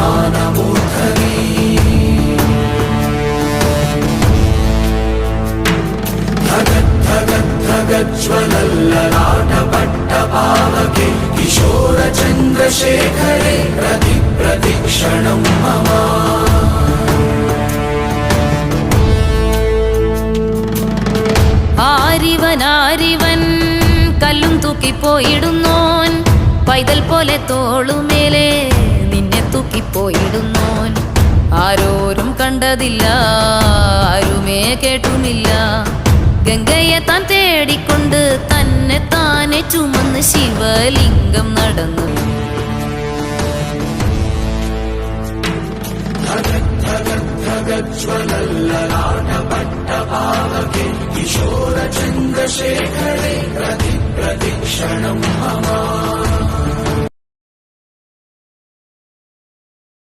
विमानमूर्धनि धगज्ज्वलल्ललाटपट्टपावके किशोरचन्द्रशेखरे प्रतिक्षणं मम ആരിവൻ കല്ലും തൂക്കിപ്പോയിടുന്നോൻ പൈതൽ പോലെ തോളുമേലെ നിന്നെ തൂക്കിപ്പോയിടുന്നോൻ ആരോരും കണ്ടതില്ല ആരുമേ കേട്ടുമില്ല ഗംഗയെ താൻ തേടിക്കൊണ്ട് തന്നെ താനെ ചുമന്ന് ശിവലിംഗം നടന്നു धगज्ज्वलल्ललाटपट्टपावके किशोरचन्द्रशेखरे प्रतिक्षणं